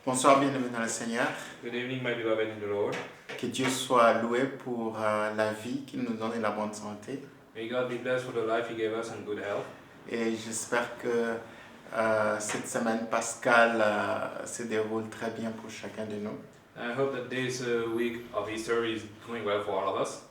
Bonsoir, bienvenue dans le Seigneur. Good evening, my beloved in the Lord. Que Dieu soit loué pour la vie qu'il nous donne et la bonne santé. May God be blessed for the life He gave us and good health. Et j'espère que cette semaine pascale se déroule très bien pour chacun de nous. I hope that this week of Easter is going well for all of us.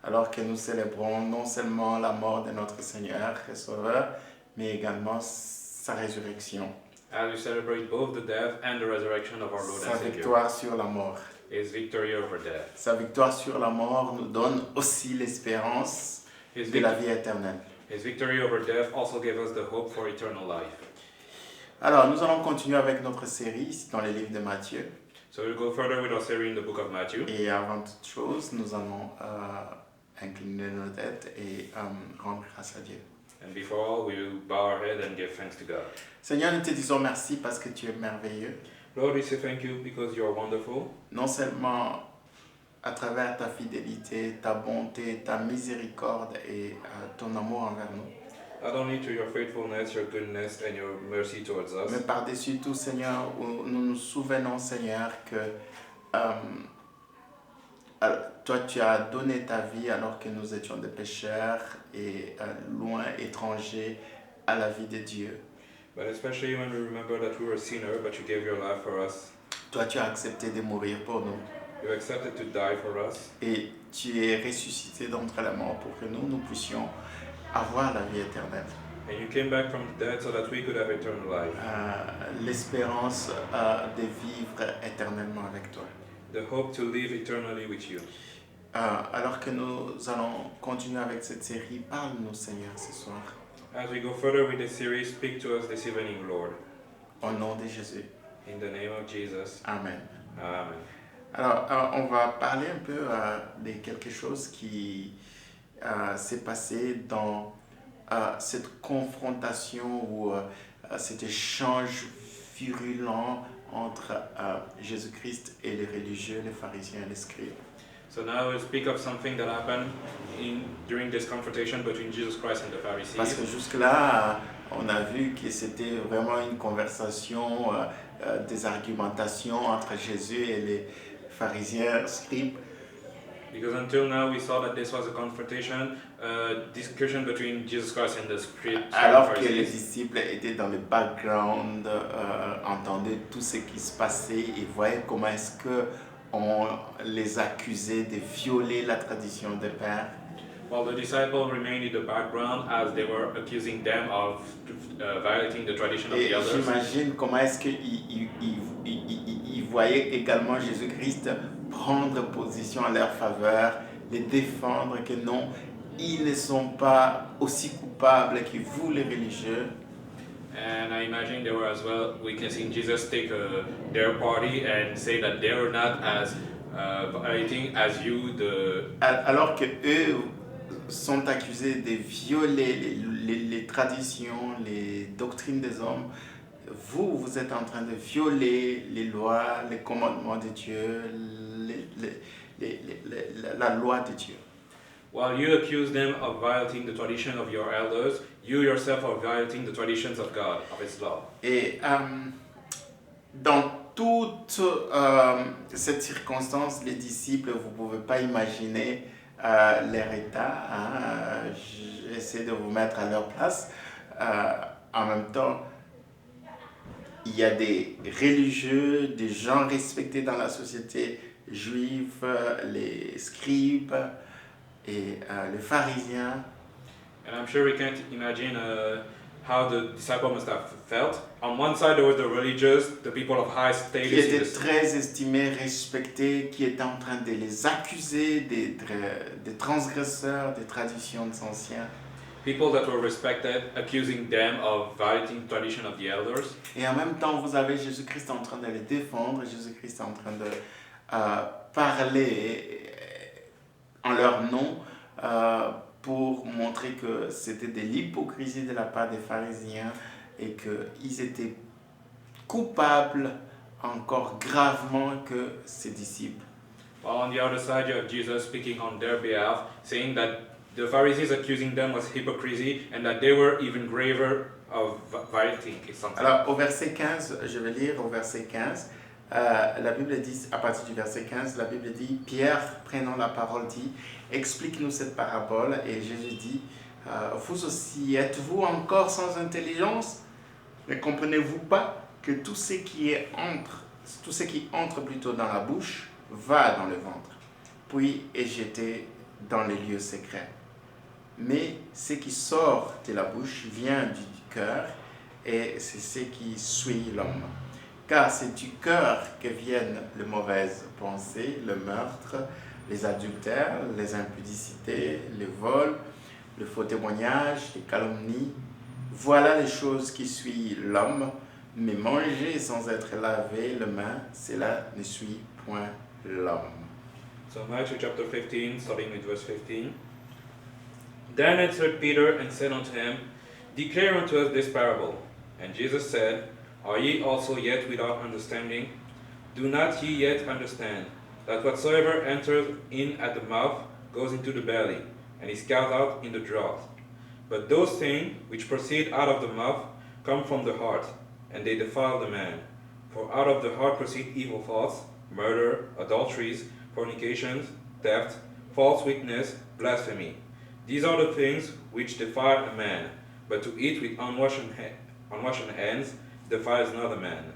Alors que nous célébrons non seulement la mort de notre Seigneur et Sauveur, mais également sa résurrection. As we celebrate both the death and the resurrection of our Lord Sa and Savior. victoire sur la mort. His victory over death. Sa victoire sur la mort nous donne aussi l'espérance de la vie éternelle. His victory over death also gave us the hope for eternal life. Alors, nous allons continuer avec notre série dans le livre de Matthieu. So we'll go further with our series in the book of Matthew. Et avant toute chose, nous allons incliner nos têtes et rendre grâce à Dieu. And before all, we will bow our head and give thanks to God. Seigneur, nous te disons merci parce que tu es merveilleux. Lord, we say thank you because you are wonderful. Non seulement à travers ta fidélité, ta bonté, ta miséricorde et ton amour envers nous, Not only to your faithfulness, your goodness, and your mercy towards us, mais par-dessus tout, Seigneur, nous nous souvenons, Seigneur, que toi, tu as donné ta vie alors que nous étions des pécheurs et loin, étrangers à la vie de Dieu. but especially when we remember that we were a sinner, but you gave your life for us. Toi, tu as accepté de mourir pour nous. You accepted to die for us, Et tu es ressuscité d'entre les morts pour que nous puissions avoir la vie éternelle. and you came back from the dead so that we could have eternal life. L'espérance de vivre éternellement avec toi. The hope to live eternally with you. Alors que nous allons continuer avec cette série, parle-nous, Seigneur, ce soir. As we go further with this series, speak to us this evening, Lord. Au nom de Jésus. In the name of Jesus. Amen. Amen. Alors, on va parler un peu de quelque chose qui s'est passé dans cette confrontation ou cet échange virulent entre Jésus-Christ et les religieux, les pharisiens et les scribes. So now we'll speak of something that happened during this confrontation between Jesus Christ and the Parce que Pharisees. jusque-là, on a vu que c'était vraiment une conversation, des argumentations entre Jésus et les pharisiens, scribes. Because until now we saw that this was a confrontation, discussion between Jesus Christ and the Alors que les Pharisees. disciples étaient dans le background, entendaient tout ce qui se passait et voyaient comment est-ce qu'on les accusait de violer la tradition des pères. While the disciples remained in the background as they were accusing them of violating the tradition of Et the elders. j'imagine comment est-ce qu'ils voyaient également Jésus-Christ prendre position en leur faveur, les défendre, que non, ils ne sont pas aussi coupables que vous les religieux. And I imagine they were as well witnessing Jesus take their party and say that they were not as violating as you, Alors que eux sont accusés de violer les traditions, les doctrines des hommes, vous êtes en train de violer les lois, les commandements de Dieu, la loi de Dieu. While you accuse them of violating the tradition of your elders, you yourself are violating the traditions of God, of His law. Et dans toute cette circonstance, les disciples, vous ne pouvez pas imaginer leur état. J'essaie de vous mettre à leur place. En même temps, il y a des religieux, des gens respectés dans la société juive, les scribes et les pharisiens. And I'm sure we can't imagine how the disciples must have felt. On one side, there was the religious, the people of high Qui status. étaient très estimés, respectés, qui étaient en train de les accuser des transgresseurs des traditions anciennes. People that were respected, accusing them of violating the tradition of the elders. Et en même temps, vous avez Jésus-Christ en train de les défendre, Jésus-Christ en train de parler en leur nom pour montrer que c'était de l'hypocrisie de la part des pharisiens et qu'ils étaient coupables encore gravement que ses disciples. While on the other side, you have Jesus speaking on their behalf, saying that the Pharisees accusing them was hypocrisy and that they were even graver of violating something. Alors au verset 15, je vais lire au verset 15, La Bible dit, à partir du verset 15, la Bible dit, Pierre, prenant la parole, dit, explique-nous cette parabole. Et Jésus dit, vous aussi, êtes-vous encore sans intelligence? Ne comprenez-vous pas que tout ce qui entre plutôt dans la bouche va dans le ventre, puis est jeté dans les lieux secrets. Mais ce qui sort de la bouche vient du cœur, et c'est ce qui suit l'homme. Car c'est du cœur que viennent les mauvaises pensées, le meurtre, les adultères, les impudicités, les vols, le faux témoignage, les calomnies. Voilà les choses qui suivent l'homme, mais manger sans être lavé les mains, cela ne suit point l'homme. So Matthew chapter 15, starting with verse 15. Then answered Peter and said unto him, Declare unto us this parable. And Jesus said, Are ye also yet without understanding? Do not ye yet understand, that whatsoever enters in at the mouth goes into the belly, and is cast out in the draught? But those things which proceed out of the mouth come from the heart, and they defile the man. For out of the heart proceed evil thoughts, murder, adulteries, fornications, theft, false witness, blasphemy. These are the things which defile a man, but to eat with unwashed hands defiles not a man.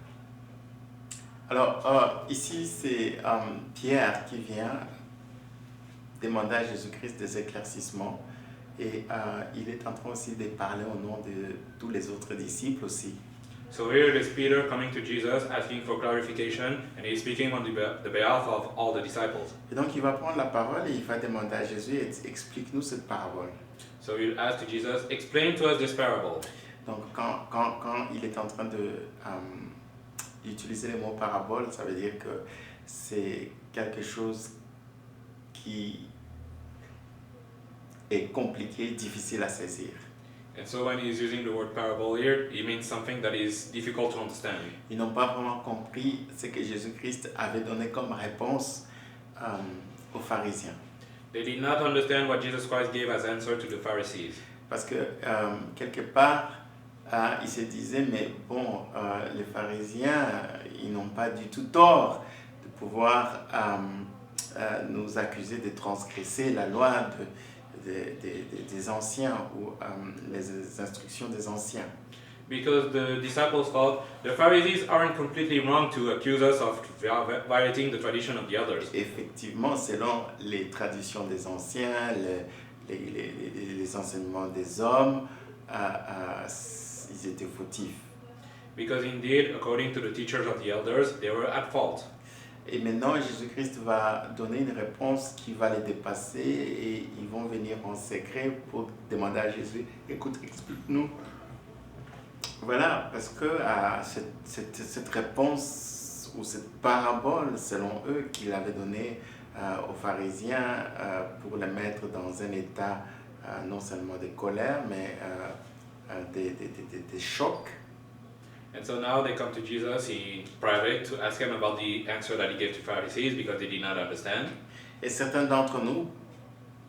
Alors, ici, c'est Pierre qui vient demander à Jésus-Christ des éclaircissements, et il est en train aussi de parler au nom de tous les autres disciples aussi. So here it is Peter coming to Jesus asking for clarification, and he's speaking on the behalf of all the disciples. Et donc, il va prendre la parole et il va demander à Jésus, explique-nous cette parabole. So he'll ask to Jesus, explain to us this parable. Donc, quand il est en train d'utiliser le mot parabole, ça veut dire que c'est quelque chose qui est compliqué, difficile à saisir. And so when he's using the word parable here, he means something that is difficult to understand. Ils n'ont pas vraiment compris ce que Jésus-Christ avait donné comme réponse aux pharisiens. They did not understand what Jesus Christ gave as answer to the Pharisees. Parce que quelque part, ils se disaient, mais bon, les pharisiens, ils n'ont pas du tout tort de pouvoir nous accuser de transgresser la loi des anciens ou les instructions des anciens. Because the disciples thought the Pharisees aren't completely wrong to accuse us of violating the tradition of the others. Effectivement, selon les traditions des anciens, les enseignements des hommes, ils étaient fautifs. Because indeed, according to the teachers of the elders, they were at fault. Et maintenant, Jésus-Christ va donner une réponse qui va les dépasser, et ils vont venir en secret pour demander à Jésus, écoute, explique-nous. Voilà, parce que cette réponse ou cette parabole, selon eux, qu'il avait donnée aux pharisiens pour les mettre dans un état non seulement de colère, mais de choc. And so now they come to Jesus in private to ask him about the answer that he gave to Pharisees because they did not understand. Et certains d'entre nous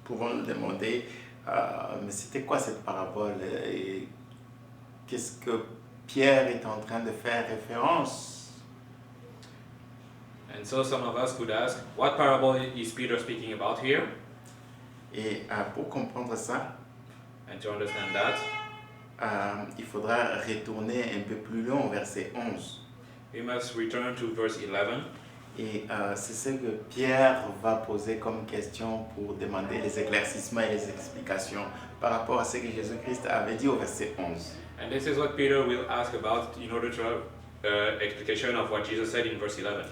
pouvons nous demander, mais c'était quoi cette parabole? Et qu'est-ce que Pierre est en train de faire référence? And so some of us could ask, what parable is Peter speaking about here? Et pour comprendre ça, And to understand that, il faudra retourner un peu plus loin au verset 11. we must return to verse 11. Et c'est ce que Pierre va poser comme question pour demander les éclaircissements et les explications par rapport à ce que Jésus-Christ avait dit au verset 11. And this is what Peter will ask about in order to have explication of what Jesus said in verse 11.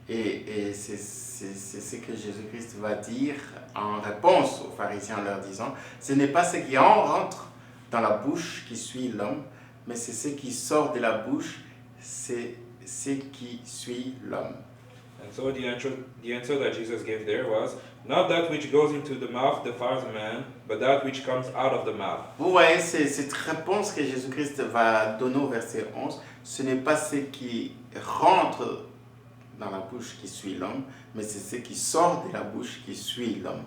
Et c'est ce que Jésus-Christ va dire en réponse aux pharisiens en leur disant, ce n'est pas ce qui rentre dans la bouche qui suit l'homme, mais c'est ce qui sort de la bouche, c'est ce qui suit l'homme. And so the answer that Jesus gave there was, not that which goes into the mouth defiles a man, but that which comes out of the mouth. Vous voyez, cette réponse que Jésus-Christ va donner au verset 11, ce n'est pas ce qui rentre dans la bouche qui suit l'homme, mais c'est ce qui sort de la bouche qui suit l'homme.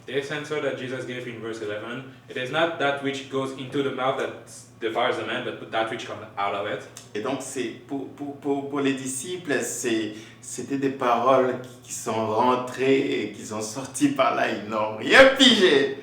This answer that Jesus gave in verse 11, it is not that which goes into the mouth that defiles the man, but that which comes out of it. Et donc, pour les disciples, c'était des paroles qui sont rentrées et qui sont sorties par là. Ils n'ont rien pigé.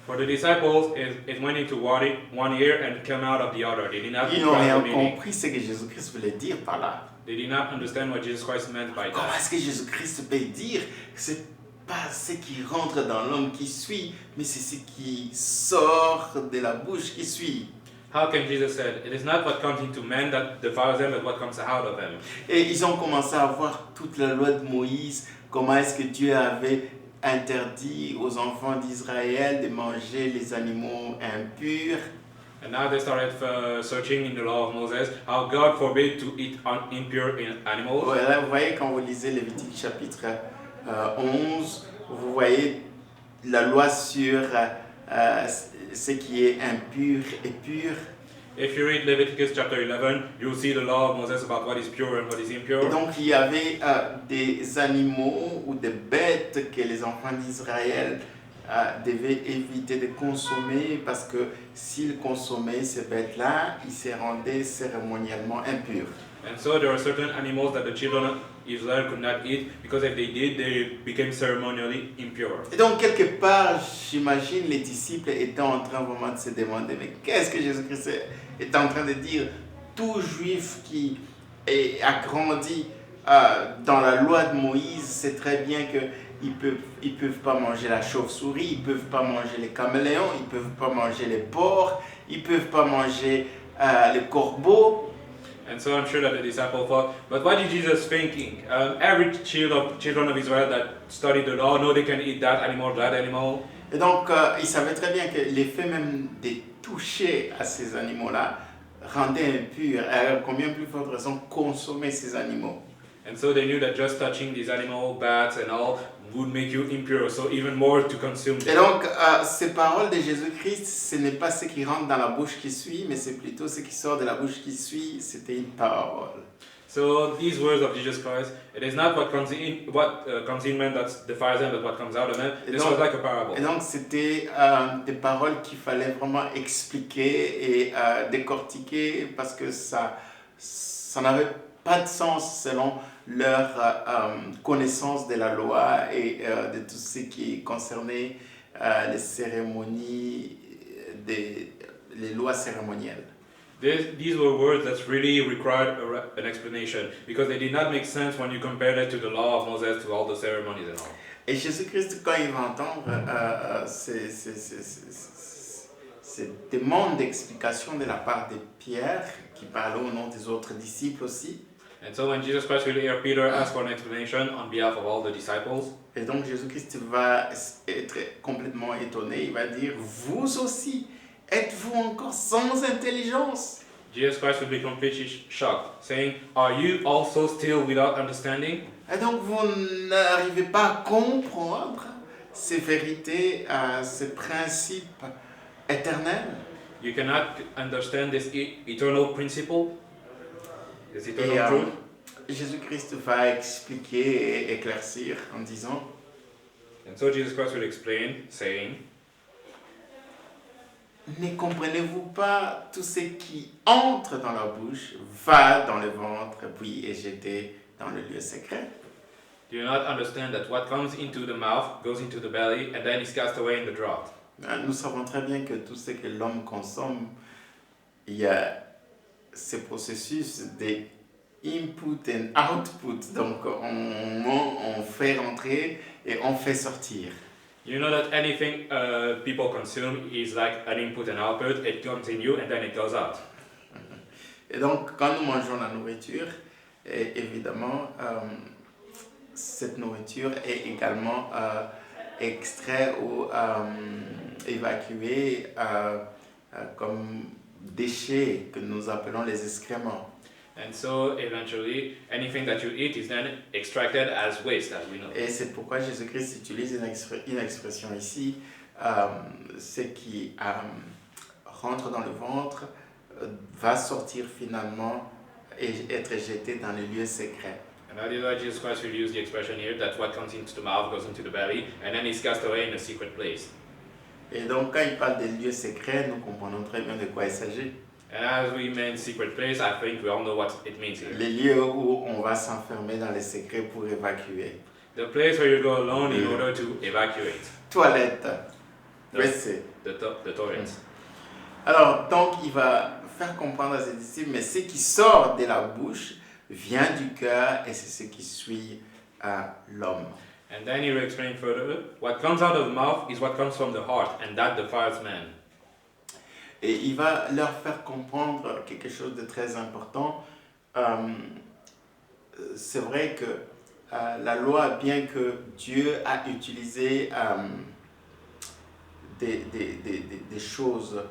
For the disciples, it went into one ear and came out of the other. They did not Ils n'ont grasp rien the meaning. compris ce que Jésus-Christ voulait dire par là. They did not understand what Jesus Christ meant by Comment that. est-ce que Jésus-Christ peut dire que c'est pas ce qui rentre dans l'homme qui suit, mais c'est ce qui sort de la bouche qui suit. How can Jesus say, it is not what comes into man that defiles them, but what comes out of them? Et ils ont commencé à voir toute la loi de Moïse, comment est-ce que Dieu avait interdit aux enfants d'Israël de manger les animaux impurs. And now they started searching in the law of Moses how God forbade to eat impure animals. Voilà, vous voyez quand vous lisez Lévitique chapitre 11, vous voyez la loi sur ce qui est impur et pur. If you read Leviticus chapter 11, you'll see the law of Moses about what is pure and what is impure. Et donc il y avait des animaux ou des bêtes que les enfants d'Israël devaient éviter de consommer parce que s'ils consommaient ces bêtes-là, ils se rendaient cérémoniellement impurs. And so there are certain animals that the children of Israel could not eat because if they did, they became ceremonially impure. Et donc quelque part, j'imagine les disciples étaient en train vraiment de se demander, mais qu'est-ce que Jésus-Christ est en train de dire? Tout juif qui a grandi dans la loi de Moïse sait très bien qu'ils peuvent pas manger la chauve-souris, ils peuvent pas manger les caméléons, ils peuvent pas manger les porcs, ils peuvent pas manger les corbeaux. And so I'm sure that the disciples thought, but what is Jesus thinking? Every children of Israel that studied the law know they can eat that animal, that animal. Et donc, ils savaient très bien que l'effet même de toucher à ces animaux-là rendait impur. Et combien plus forte raison consommer ces animaux. And so they knew that just touching these animal, bats and all, would make you impure, so even more to consume them. Et donc, ces paroles de Jésus-Christ, ce n'est pas ce qui rentre dans la bouche qui suit, mais c'est plutôt ce qui sort de la bouche qui suit. C'était une parole. So these words of Jesus Christ, it is not what comes in man that defiles them, but what comes out of them. This was like a parable. Et donc, c'était des paroles qu'il fallait vraiment expliquer et décortiquer parce que ça n'avait pas de sens selon leur connaissance de la loi et de tout ce qui concernait les cérémonies, les lois cérémonielles. These were words that really required an explanation because they did not make sense when you compared it to the law of Moses, to all the ceremonies and all. Et Jésus-Christ, quand il va entendre ces demandes d'explication de la part de Pierre, qui parlait au nom des autres disciples aussi. And so when Jesus Christ will hear Peter ask for an explanation on behalf of all the disciples, et donc Jésus-Christ va être complètement étonné, il va dire, vous aussi, êtes-vous encore sans intelligence? Jesus Christ will be completely shocked, saying, are you also still without understanding? Et donc vous n'arrivez pas à comprendre ces vérités, ces principes éternels? You cannot understand this eternal principle? This eternal truth? Jésus-Christ va expliquer et éclaircir en disant, And so Jesus Christ will explain, saying, ne comprenez-vous pas tout ce qui entre dans la bouche va dans le ventre puis est jeté dans le lieu secret? Do you not understand that what comes into the mouth goes into the belly and then is cast away in the draught? Nous savons très bien que tout ce que l'homme consomme, il y a ce processus de input and output. Donc on fait rentrer et on fait sortir. You know that anything people consume is like an input and output. It comes in you and then it goes out. Et donc quand nous mangeons la nourriture, évidemment, cette nourriture est également extraite ou évacuée comme déchets que nous appelons les excréments. And so eventually anything that you eat is then extracted as waste, as we know. Et c'est pourquoi Jésus-Christ utilise une expression ici, ce qui rentre dans le ventre va sortir finalement et être jeté dans les lieux secrets. And that is why Jesus Christ will use the expression here that what comes into the mouth goes into the belly, and then is cast away in a secret place. Et donc, quand il parle des lieux secrets, nous comprenons très bien de quoi il s'agit. And as we mean secret place, I think we all know what it means here. Les lieux où on va s'enfermer dans les secrets pour évacuer. The place where you go alone in order to evacuate. Toilette, WC. The toilet. Alors, donc, il va faire comprendre à ses disciples, mais ce qui sort de la bouche vient du cœur et c'est ce qui suit l'homme. And then he will explain further, what comes out of the mouth is what comes from the heart, and that defiles man. Et il va leur faire comprendre quelque chose de très important. C'est vrai que la loi, bien que Dieu a utilisé des choses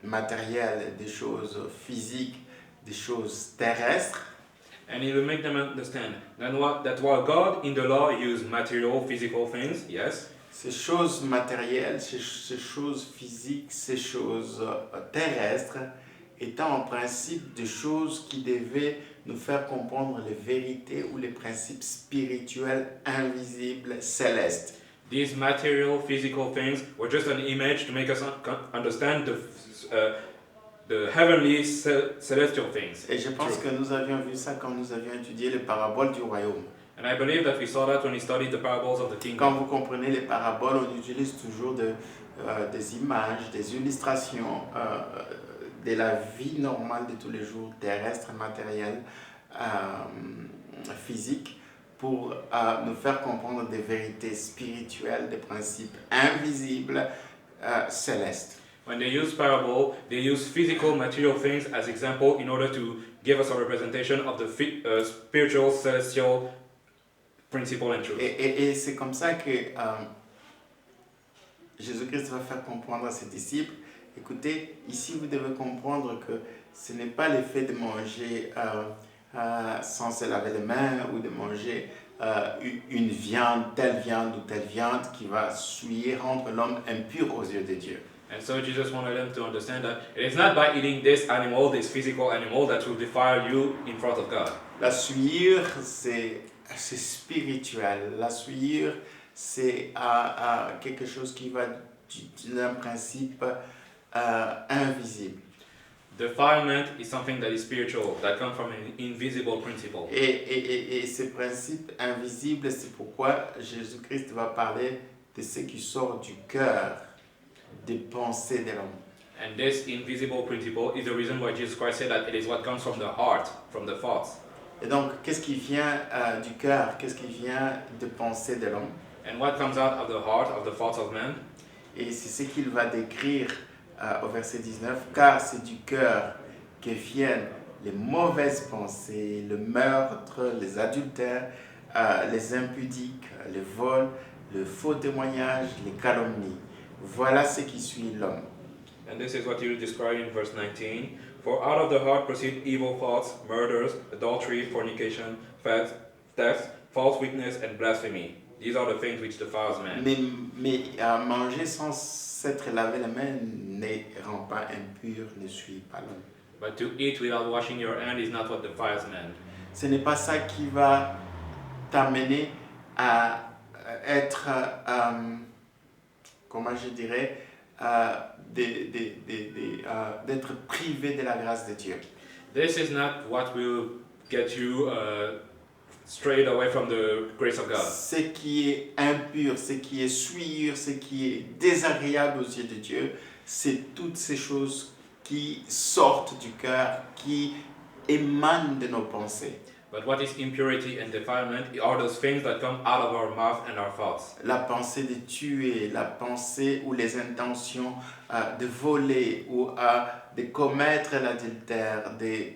matérielles, des choses physiques, des choses terrestres, And he will make them understand that while God in the law used material, physical things, yes, ces choses matérielles, ces choses physiques, ces choses terrestres, étant en principe des choses qui devaient nous faire comprendre les vérités ou les principes spirituels invisibles célestes. these material, physical things were just an image to make us understand the heavenly, celestial things. Et je pense que nous avions vu ça quand nous avions étudié les paraboles du royaume. And I believe that we saw that when we studied the parables of the Quand kingdom. vous comprenez les paraboles, on utilise toujours des images, des illustrations de la vie normale de tous les jours, terrestre, matérielle, physique, pour nous faire comprendre des vérités spirituelles, des principes invisibles, célestes. When they use parable, they use physical, material things as example in order to give us a representation of the spiritual, celestial principle and truth. Et c'est comme ça que Jésus-Christ va faire comprendre à ses disciples, écoutez, ici vous devez comprendre que ce n'est pas le fait de manger sans se laver les mains ou de manger une viande, telle viande ou telle viande qui va souiller, rendre l'homme impur aux yeux de Dieu. And so Jesus wanted them to understand that it is not by eating this animal, this physical animal, that will defile you in front of God. La souillure, c'est spirituel. La souillure, c'est quelque chose qui va d'un principe invisible. Defilement is something that is spiritual, that comes from an invisible principle. Et ce principe invisible, c'est pourquoi Jésus-Christ va parler de ce qui sort du cœur, des pensées de l'homme. And this invisible principle is the reason why Jesus Christ said that it is what comes from the heart, from the thoughts. Et donc, qu'est-ce qui vient du cœur? Qu'est-ce qui vient des pensées de l'homme? And what comes out of the heart, of the thoughts of man? Et c'est ce qu'il va décrire au verset 19. Car c'est du cœur que viennent les mauvaises pensées, le meurtre, les adultères, les impudiques, les vols, le faux témoignage, les calomnies. Voilà ce qui suit l'homme. And this is what you describe in verse 19. For out of the heart proceed evil thoughts, murders, adultery, fornication, theft, false witness, and blasphemy. These are the things which defiles man. Mais manger sans s'être lavé les mains ne rend pas impur, ne suit pas l'homme. But to eat without washing your hand is not what defiles man. Ce n'est pas ça qui va t'amener à être, comment je dirais, d'être privé de la grâce de Dieu. This is not what will get you strayed away from the grace of God. Ce qui est impur, ce qui est souillure, ce qui est désagréable aux yeux de Dieu, c'est toutes ces choses qui sortent du cœur, qui émanent de nos pensées. But what is impurity and defilement are those things that come out of our mouth and our thoughts. La pensée de tuer, la pensée ou les intentions de voler ou de commettre l'adultère, d'aller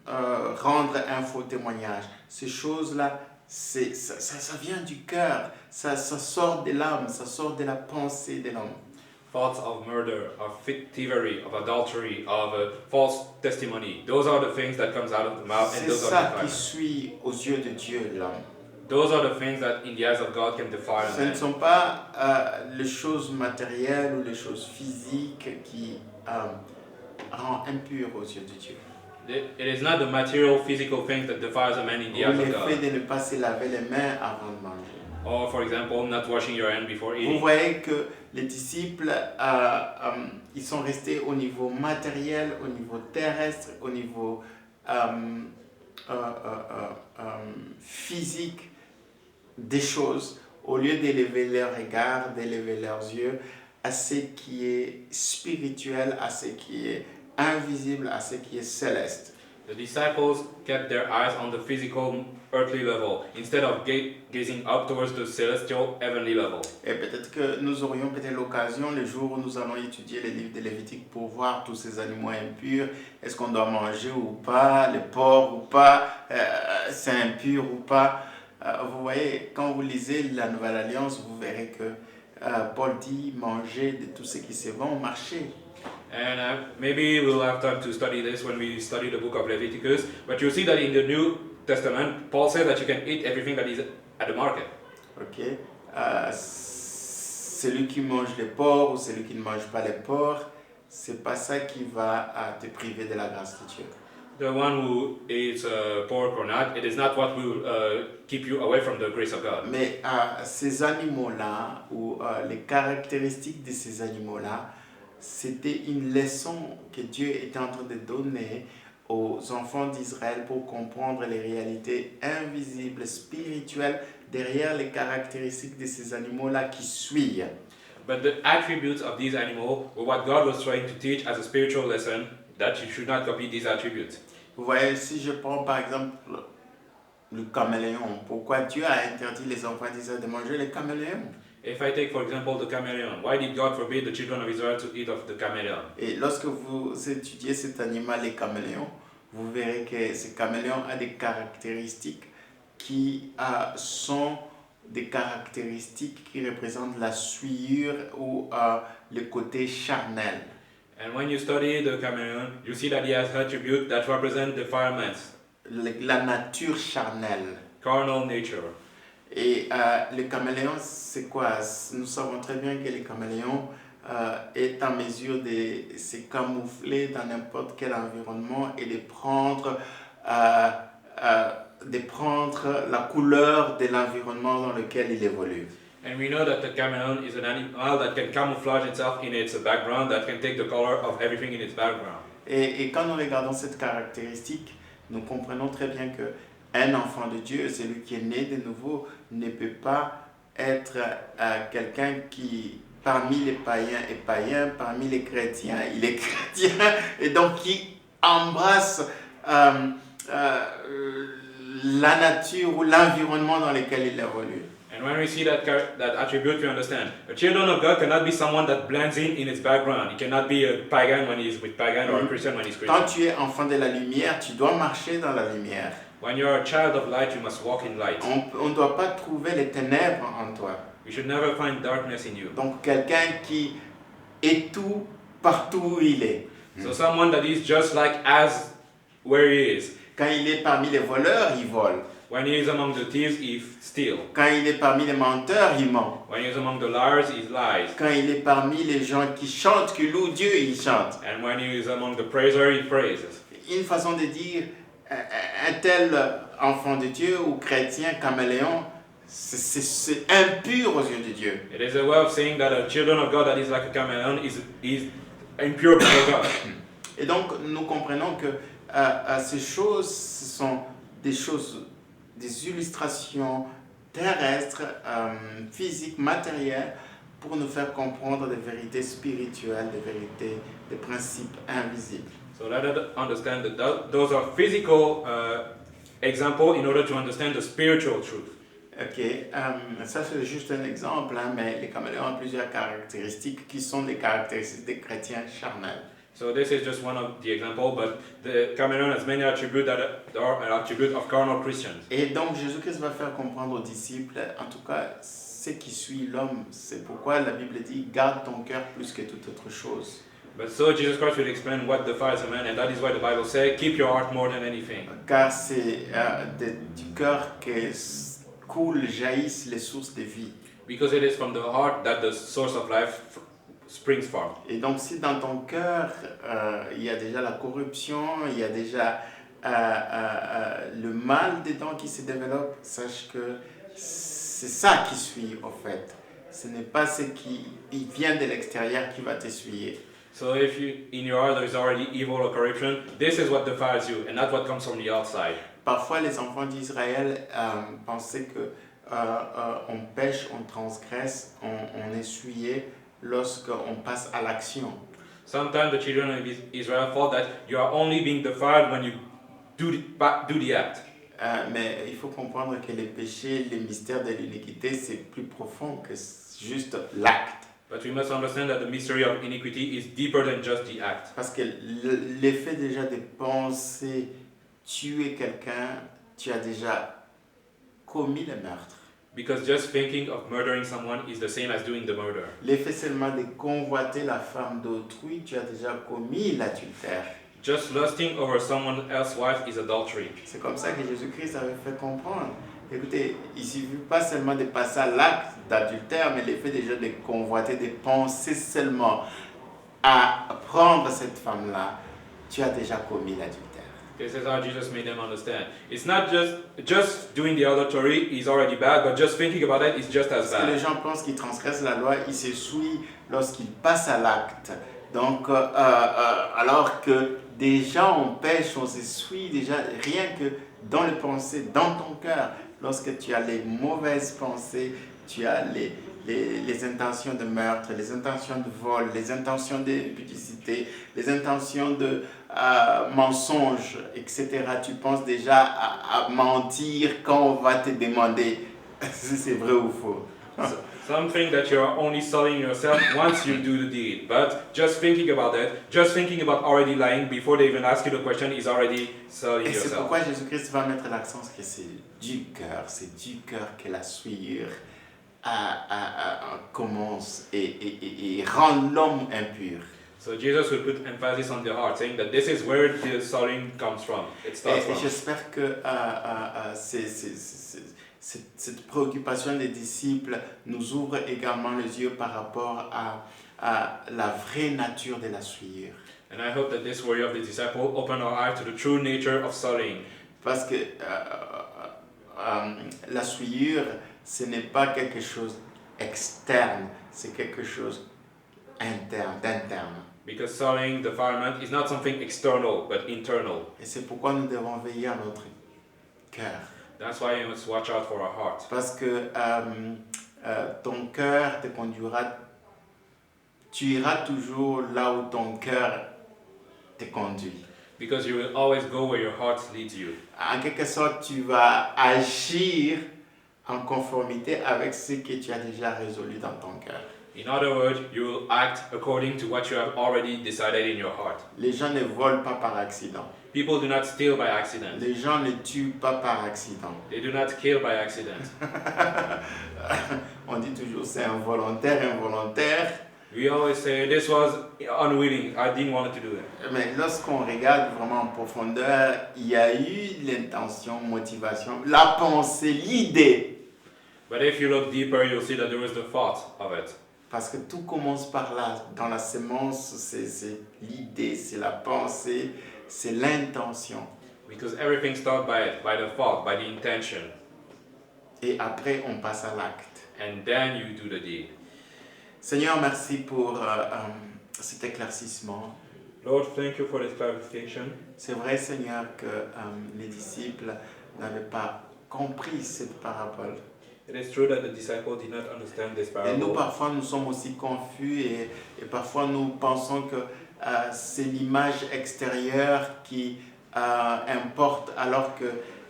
rendre un faux témoignage. Ces choses-là, ça vient du cœur, ça sort de l'âme, ça sort de la pensée de l'homme. Thoughts of murder, of thievery, of adultery, of false testimony. Those are the things that comes out of the mouth, and C'est those ça are qui defilements. suit aux yeux de Dieu l'homme. Those are the things that in the eyes of God can defile Ce ne man. sont pas les choses matérielles ou les choses physiques qui rendent impures aux yeux de Dieu. It is not the material, physical things that defiles a man in the Ou eyes le of fait God. de ne pas se laver les mains avant de manger. Or, for example, not washing your hand before Vous eating. voyez que les disciples, ils sont restés au niveau matériel, au niveau terrestre, au niveau physique des choses, au lieu d'élever leur regard, d'élever leurs yeux à ce qui est spirituel, à ce qui est invisible, à ce qui est céleste. The disciples kept their eyes on the physical, earthly level instead of gazing up towards the celestial, heavenly level. Et peut-être que nous aurions peut-être l'occasion, le jour où nous allons étudier les livres de Lévitique, pour voir tous ces animaux impurs. Est-ce qu'on doit manger ou pas, les porcs ou pas, c'est impur ou pas. Vous voyez, quand vous lisez la Nouvelle Alliance, vous verrez que Paul dit manger de tout ce qui se vend au marché. And maybe we'll have time to study this when we study the book of Leviticus. But you'll see that in the New Testament, Paul says that you can eat everything that is at the market. Ok. Celui qui mange les porcs ou celui qui ne mange pas les porcs, c'est pas ça qui va te priver de la grâce de Dieu. The one who eats pork or not, it is not what will keep you away from the grace of God. Mais ces animaux-là, ou les caractéristiques de ces animaux-là, c'était une leçon que Dieu était en train de donner aux enfants d'Israël pour comprendre les réalités invisibles, spirituelles, derrière les caractéristiques de ces animaux-là qui suivent. But the attributes of these animals were what God was trying to teach as a spiritual lesson, that you should not copy these attributes. Vous voyez, si je prends par exemple le caméléon, pourquoi Dieu a interdit les enfants d'Israël de manger les caméléons? If I take for example the chameleon, why did God forbid the children of Israel to eat of the chameleon? Et lorsque vous étudiez cet animal, les caméléons, vous verrez que ce caméléon a des caractéristiques qui sont des caractéristiques qui représentent la souillure ou le côté charnel. And when you study the chameleon, you see that he has attributes that represent defilement, La nature charnelle. carnal nature. Et le caméléon, c'est quoi? Nous savons très bien que le caméléon est en mesure de se camoufler dans n'importe quel environnement et de prendre la couleur de l'environnement dans lequel il évolue. And we know that the chameleon is an animal that can camouflage itself in its background, that can take the color of everything in its background. Et quand nous regardons cette caractéristique, nous comprenons très bien que un enfant de Dieu, celui qui est né de nouveau, ne peut pas être quelqu'un qui, parmi les païens, est païen, parmi les chrétiens, il est chrétien, et donc qui embrasse la nature ou l'environnement dans lequel il évolue. And when we see that attribute, we understand. A children of God cannot be someone that blends in its background. He cannot be a pagan when he's with pagan or a Christian when he's Christian. Quand tu es enfant de la lumière, tu dois marcher dans la lumière. When you're a child of light, you must walk in light. On ne doit pas trouver les ténèbres en toi. We should never find darkness in you. Donc quelqu'un qui est tout partout où il est. So someone that is just like as where he is. Quand il est parmi les voleurs, il vole. When he is among the thieves, he steals. Quand il est parmi les menteurs, il ment. When he is among the liars, he lies. Quand il est parmi les gens qui chantent, qui louent Dieu, il chante. And when he is among the praisers, he praises. Une façon de dire, un tel enfant de Dieu ou chrétien caméléon, c'est impur aux yeux de Dieu. It is a way of saying that a children of God that is like a chameleon is impure before God. Et donc, nous comprenons que ces choses, ce sont des choses, des illustrations terrestres, physiques, matérielles, pour nous faire comprendre des vérités spirituelles, des vérités, des principes invisibles. So let us understand that those are physical examples in order to understand the spiritual truth. Ok, ça c'est juste un exemple, hein, mais les caméléons ont plusieurs caractéristiques qui sont des caractéristiques des chrétiens charnels. So this is just one of the examples, but the chameleon has many attributes that are an attribute of carnal Christians. Et donc Jésus-Christ va faire comprendre aux disciples, en tout cas, ce qui suit l'homme. C'est pourquoi la Bible dit, garde ton cœur plus que toute autre chose. But so Jesus Christ will explain what defiles a man, and that is why the Bible says, keep your heart more than anything. Car c'est du cœur que coulent, jaillissent les sources de vie. Because it is from the heart that the source of life springs from. Et donc si dans ton cœur, il y a déjà la corruption, il y a déjà le mal dedans qui se développe, sache que c'est ça qui suit au fait. Ce n'est pas ce qui vient de l'extérieur qui va t'essuyer. So if in your heart there is already evil or corruption, this is what defiles you and not what comes from the outside. Parfois, les enfants d'Israël pensaient que on pêche, on transgresse, on est souillé lorsqu'on passe à l'action. Sometimes the children of Israel thought that you are only being defiled when you do the act. Mais il faut comprendre que les péchés, les mystères de l'iniquité, c'est plus profond que juste l'acte. But we must understand that the mystery of iniquity is deeper than just the act. Parce que l'effet déjà de penser tuer quelqu'un, tu as déjà commis le meurtre. Because just thinking of murdering someone is the same as doing the murder. L'effet seulement de convoiter la femme d'autrui, tu as déjà commis l'adultère. Just lusting over someone else's wife is adultery. C'est comme ça que Jésus-Christ avait fait comprendre. Écoutez, il ne suffit pas seulement de passer à l'acte d'adultère, mais l'effet déjà de convoiter, de penser seulement à prendre cette femme-là, tu as déjà commis l'adultère. This is how Jesus made them understand. It's not just doing the adultery is already bad, but just thinking about it is just as Parce que les bad. gens pensent qu'ils transgressent la loi, ils se souillent lorsqu'ils passent à l'acte. Donc, alors que déjà on pêche, on se souille déjà rien que dans les pensées, dans ton cœur. Lorsque tu as les mauvaises pensées, tu as les intentions de meurtre, les intentions de vol, les intentions d'impudicité, les intentions de mensonge, etc. Tu penses déjà à mentir quand on va te demander si c'est vrai ou faux. Something that you are only selling yourself once you do the deed. But just thinking about it, just thinking about already lying before they even ask you the question is already selling Et c'est yourself. pourquoi Jésus-Christ va mettre l'accent sur que c'est du cœur que la souillure commence et rend l'homme impur. So Jesus will put emphasis on the heart, saying that this is where the sulling comes from. It starts Et from. j'espère que cette préoccupation des disciples nous ouvre également les yeux par rapport à la vraie nature de la souillure. And I hope that this worry of the disciple open our eyes to the true nature of sullying. Parce que la souillure, ce n'est pas quelque chose externe, c'est quelque chose d'interne. Because sullying, defilement, is not something external, but internal. Et c'est pourquoi nous devons veiller à notre cœur. That's why you must watch out for our heart. Parce que ton cœur te conduira, tu iras toujours là où ton cœur te conduit. Because you will always go where your heart leads you. En quelque sorte, tu vas agir en conformité avec ce que tu as déjà résolu dans ton cœur. In other words, you will act according to what you have already decided in your heart. Les gens ne volent pas par accident. People do not steal by accident. Les gens ne tuent pas par accident. They do not kill by accident. On dit toujours c'est involontaire. We always say, this was unwilling, I didn't want to do it. Mais lorsqu'on regarde vraiment en profondeur, il y a eu l'intention, motivation, la pensée, l'idée. But if you look deeper, you'll see that there was the thought of it. Parce que tout commence par là. Dans la sémence, c'est l'idée, c'est la pensée, c'est l'intention. Because everything starts by the thought, by the intention. Et après, on passe à l'acte. And then you do the deed. Seigneur, merci pour cet éclaircissement. Lord, thank you for this clarification. C'est vrai, Seigneur, que les disciples n'avaient pas compris cette parabole. It is true that the disciples did not understand this Et nous, parable. parfois, nous sommes aussi confus et parfois, nous pensons que c'est l'image extérieure qui importe, alors que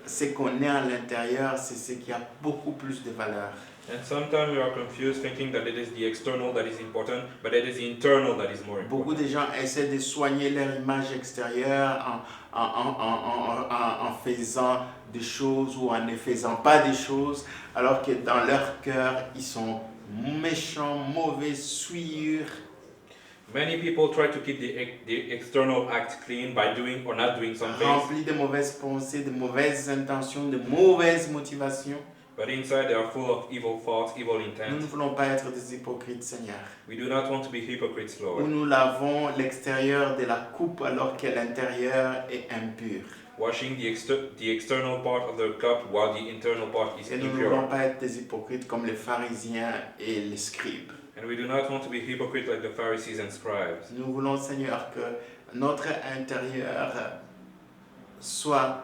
ce qu'on est à l'intérieur, c'est ce qui a beaucoup plus de valeur. And sometimes we are confused thinking that it is the external that is important, but it is the internal that is more Beaucoup important. de gens essaient de soigner leur image extérieure en faisant des choses ou en ne faisant pas des choses, alors que dans leur cœur, ils sont méchants, mauvais, souillures. Many people try to keep the external act clean by doing or not doing some things, Remplis de mauvaises pensées, de mauvaises intentions, de mauvaises motivations. But inside they are full of evil thoughts, evil Nous intent. ne voulons pas être des hypocrites, Seigneur. We do not want to be hypocrites, Où Lord, nous lavons l'extérieur de la coupe alors que l'intérieur est impur. washing the external part of the cup while the internal part is Et nous ne voulons impure. pas être des hypocrites comme les pharisiens et les scribes. And we do not want to be hypocrites like the Pharisees and scribes. Nous voulons, Seigneur, que notre intérieur soit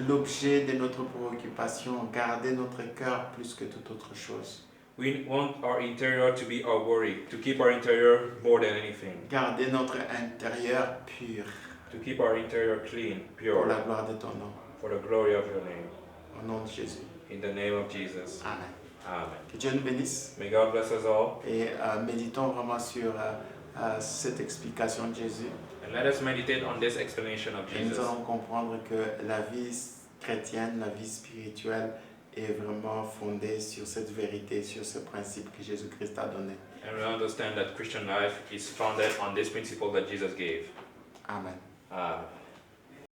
l'objet de notre préoccupation, garder notre cœur plus que toute autre chose. We want our interior to be our worry, to keep our interior more than anything, Garder notre intérieur pur to keep our interior clean, pour pure, la gloire de ton nom. for the glory of your name. Au nom de Jésus. In the name of Jesus. Amen. Amen. Que Dieu nous bénisse May God bless us all, et méditons vraiment sur cette explication de Jésus. and let us meditate on this explanation of Et nous Jesus. allons comprendre que la vie chrétienne, la vie spirituelle est vraiment fondée sur cette vérité, sur ce principe que Jésus-Christ a donné. And we understand that Christian life is founded on this principle that Jesus gave. Amen. Amen.